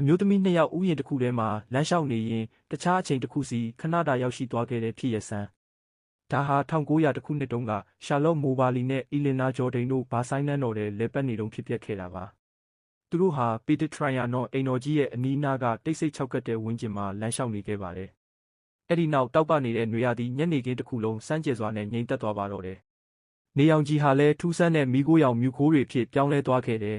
အမျိုးသမီးနှစ်ယောက်ဥယျာဉ်တစ်ခုထဲမှာလမ်းလျှောက်နေရင်တခြားအချိန်တစ်ခုစီခဏတာရောက်ရှိသွားခဲ့တဲ့ဖြစ်ရဆန်းဒါဟာ1900ခုနှစ်တုန်းကရှာလော့မိုဘာလီနဲ့အီလင်နာဂျော်ဒိန်တို့ဘာဆိုင်နန်းတော်ထဲလဲပတ်နေတုန်းဖြစ်ပျက်ခဲ့တာပါသူတို့ဟာပီတာထရိုင်ယာနော်အိမ်တော်ကြီးရဲ့အနီးနားကတိတ်ဆိတ်ခြောက်ကပ်တဲ့ဝန်းကျင်မှာလမ်းလျှောက်နေခဲ့ပါတယ်အဲ့ဒီနောက်တောက်ပနေတဲ့နွေရာသီညနေခင်းတစ်ခုလုံးစမ်းကြယ်စွာနဲ့ငြိမ်သက်သွားပါတော့တယ်နေရောင်ကြီးဟာလည်းထူးဆန်းတဲ့မီးခိုးရောင်မြူခိုးတွေဖြစ်ပြောင်းလဲသွားခဲ့တယ်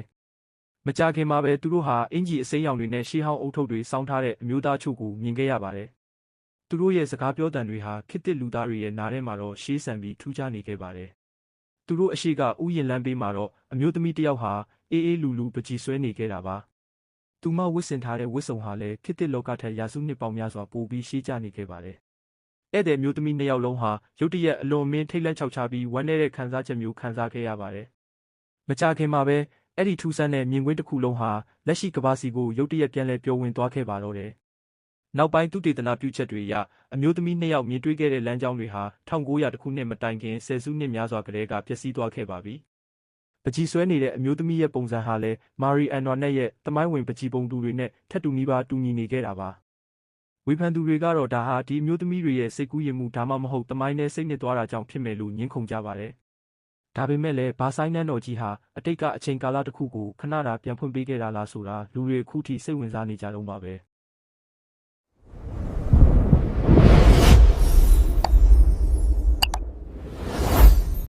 မကြခင်မှာပဲသူတို့ဟာအင်ဂျီအစိမ်းရောင်တွေနဲ့ရှေးဟောင်းအုတ်ထုပ်တွေစောင်းထားတဲ့အမျိုးသားချို့ကိုမြင်ခဲ့ရပါတယ်။သူတို့ရဲ့စကားပြောတံတွေဟာခေတ်သစ်လူသားတွေရဲ့နားထဲမှာတော့ရှေးဆန်ပြီးထူးခြားနေခဲ့ပါတယ်။သူတို့အရှိကဥယျာဉ်လမ်းဘေးမှာတော့အမျိုးသမီးတစ်ယောက်ဟာအေးအေးလူလူပကြီးဆွဲနေခဲ့တာပါ။သူမဝတ်ဆင်ထားတဲ့ဝတ်စုံဟာလည်းခေတ်သစ်လောကထက်ရာစုနှစ်ပေါင်းများစွာပိုပြီးရှေးကျနေခဲ့ပါတယ်။ဧည့်သည်မျိုးသမီးနှစ်ယောက်လုံးဟာရုတ်တရက်အလွန်မင်းထိတ်လန့်ချောက်ချားပြီးဝမ်းနည်းတဲ့ခံစားချက်မျိုးခံစားခဲ့ရပါတယ်။မကြခင်မှာပဲအဲ့ဒီထူးဆန်းတဲ့မြင်ကွင်းတစ်ခုလုံးဟာလက်ရှိကမ္ဘာစီကိုရုတ်တရက်ပြန်လဲပြောင်းဝင်သွားခဲ့ပါတော့တယ်။နောက်ပိုင်းသုတေသနပြုချက်တွေအရအမျိုးသမီးနှစ်ယောက်မြင်တွေ့ခဲ့တဲ့လမ်းကြောင်းတွေဟာ1900ခုနှစ်မတိုင်ခင်ဆယ်စုနှစ်များစွာကတည်းကပျက်စီးသွားခဲ့ပါပြီ။ပကြီးဆွဲနေတဲ့အမျိုးသမီးရဲ့ပုံစံဟာလည်းမာရီအန်နွာနက်ရဲ့သမိုင်းဝင်ပကြီးပုံသူတွေနဲ့ထပ်တူနီးပါးတူညီနေခဲ့တာပါ။ဝေဖန်သူတွေကတော့ဒါဟာဒီအမျိုးသမီးတွေရဲ့စိတ်ကူးယဉ်မှုဒါမှမဟုတ်သမိုင်းနဲ့စိတ်နစ်သွားတာကြောင့်ဖြစ်မယ်လို့ညှင်းခုန်ကြပါတယ်။ဒါပေမဲ့လည်းဘာဆိုင်နန်းတော်ကြီးဟာအတိတ်ကအချိန်ကာလတစ်ခုကိုခဏတာပြန်ဖွင့်ပေးခဲ့တာလားဆိုတာလူတွေအခုထိစိတ်ဝင်စားနေကြတော့ပါပဲ။